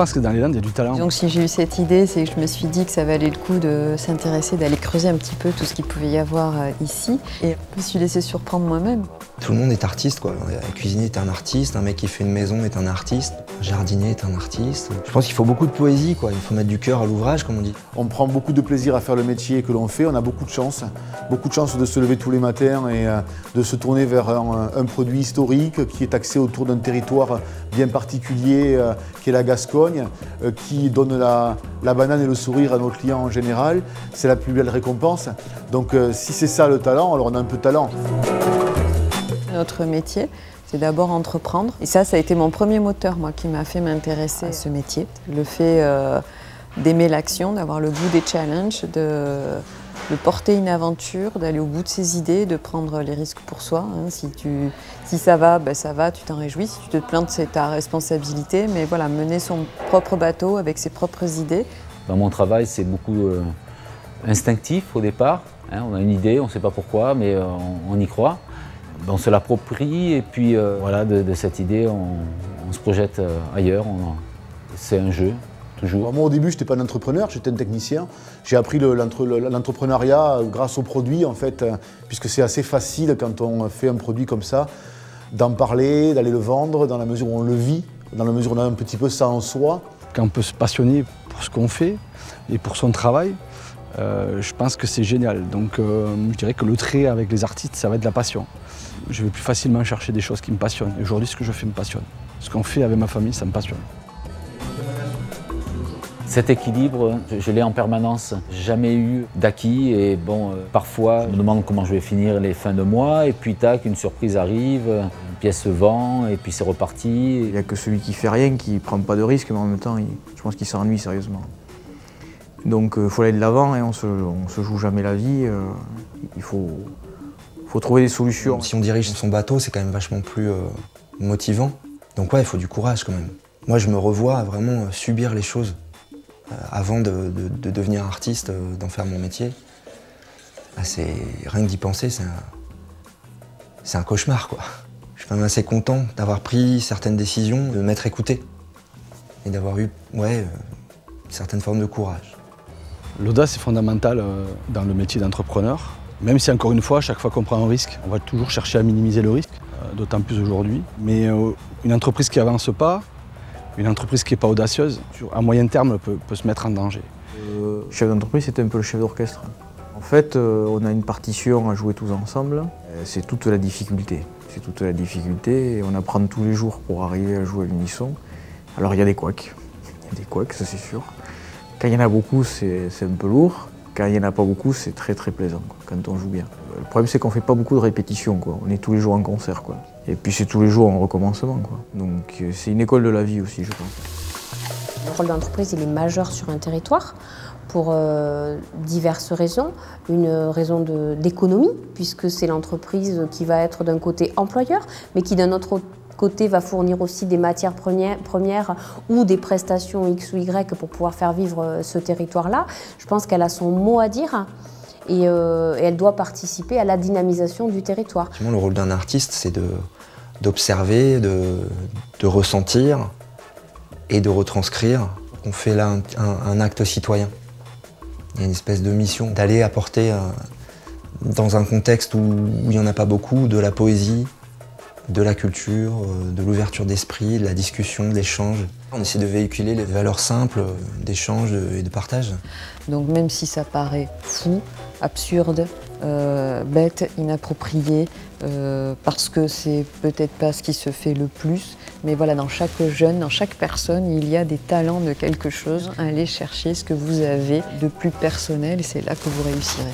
pense que dans les Landes, il y a du talent. Donc si j'ai eu cette idée, c'est que je me suis dit que ça valait le coup de s'intéresser, d'aller creuser un petit peu tout ce qu'il pouvait y avoir ici. Et je me suis laissée surprendre moi-même. Tout le monde est artiste, quoi. Un cuisinier est un artiste, un mec qui fait une maison est un artiste, un jardinier est un artiste. Je pense qu'il faut beaucoup de poésie, quoi. Il faut mettre du cœur à l'ouvrage, comme on dit. On prend beaucoup de plaisir à faire le métier que l'on fait. On a beaucoup de chance de se lever tous les matins et de se tourner vers un produit historique qui est axé autour d'un territoire bien particulier, qui est la Gascogne, qui donne la banane et le sourire à nos clients en général. C'est la plus belle récompense. Donc si c'est ça le talent, alors on a un peu de talent. Notre métier, c'est d'abord entreprendre. Et ça a été mon premier moteur, moi, qui m'a fait m'intéresser à ce métier. Le fait d'aimer l'action, d'avoir le goût des challenges, de porter une aventure, d'aller au bout de ses idées, de prendre les risques pour soi. Si ça va, ben ça va, tu t'en réjouis. Si tu te plantes, c'est ta responsabilité. Mais voilà, mener son propre bateau avec ses propres idées. Dans mon travail, c'est beaucoup instinctif au départ. On a une idée, on ne sait pas pourquoi, mais on y croit. On se l'approprie et puis voilà, de cette idée, on se projette ailleurs. C'est un jeu, toujours. Moi, au début, je n'étais pas un entrepreneur, j'étais un technicien. J'ai appris l'entrepreneuriat grâce aux produits, en fait, puisque c'est assez facile quand on fait un produit comme ça, d'en parler, d'aller le vendre, dans la mesure où on le vit, dans la mesure où on a un petit peu ça en soi. Quand on peut se passionner pour ce qu'on fait et pour son travail, je pense que c'est génial. Donc je dirais que le trait avec les artistes, ça va être de la passion. Je vais plus facilement chercher des choses qui me passionnent. Aujourd'hui, ce que je fais me passionne. Ce qu'on fait avec ma famille, ça me passionne. Cet équilibre, je l'ai en permanence. Jamais eu d'acquis et bon, parfois, je me demande comment je vais finir les fins de mois et puis tac, une surprise arrive, une pièce se vend et puis c'est reparti. Il n'y a que celui qui fait rien, qui ne prend pas de risques, mais en même temps, je pense qu'il s'ennuie sérieusement. Donc il faut aller de l'avant et on se joue jamais la vie. Il faut trouver des solutions. Si on dirige son bateau, c'est quand même vachement plus motivant. Donc ouais, il faut du courage quand même. Moi, je me revois à vraiment subir les choses avant de devenir artiste, d'en faire mon métier. Rien que d'y penser, c'est un cauchemar, quoi. Je suis quand même assez content d'avoir pris certaines décisions, de m'être écouté et d'avoir eu une certaine forme de courage. L'audace est fondamentale dans le métier d'entrepreneur. Même si, encore une fois, chaque fois qu'on prend un risque, on va toujours chercher à minimiser le risque, d'autant plus aujourd'hui. Mais une entreprise qui n'avance pas, une entreprise qui n'est pas audacieuse, à moyen terme, peut se mettre en danger. Le chef d'entreprise, c'est un peu le chef d'orchestre. En fait, on a une partition à jouer tous ensemble. C'est toute la difficulté. C'est toute la difficulté et on apprend tous les jours pour arriver à jouer à l'unisson. Alors il y a des couacs. Il y a des couacs, ça c'est sûr. Quand il y en a beaucoup, c'est un peu lourd. Quand il n'y en a pas beaucoup, c'est très très plaisant, quoi, quand on joue bien. Le problème, c'est qu'on ne fait pas beaucoup de répétitions, quoi. On est tous les jours en concert, quoi. Et puis c'est tous les jours en recommencement, quoi. Donc c'est une école de la vie aussi, je pense. Le rôle de l'entreprise, il est majeur sur un territoire pour diverses raisons. Une raison d'économie, puisque c'est l'entreprise qui va être d'un côté employeur, mais qui d'un autre côté va fournir aussi des matières premières ou des prestations X ou Y pour pouvoir faire vivre ce territoire-là. Je pense qu'elle a son mot à dire et elle doit participer à la dynamisation du territoire. Le rôle d'un artiste, c'est d'observer, de ressentir et de retranscrire. On fait là un acte citoyen. Il y a une espèce de mission d'aller apporter, dans un contexte où il n'y en a pas beaucoup, de la poésie, de la culture, de l'ouverture d'esprit, de la discussion, de l'échange. On essaie de véhiculer les valeurs simples d'échange et de partage. Donc même si ça paraît fou, absurde, bête, inapproprié, parce que c'est peut-être pas ce qui se fait le plus, mais voilà, dans chaque jeune, dans chaque personne, il y a des talents de quelque chose. Allez chercher ce que vous avez de plus personnel et c'est là que vous réussirez.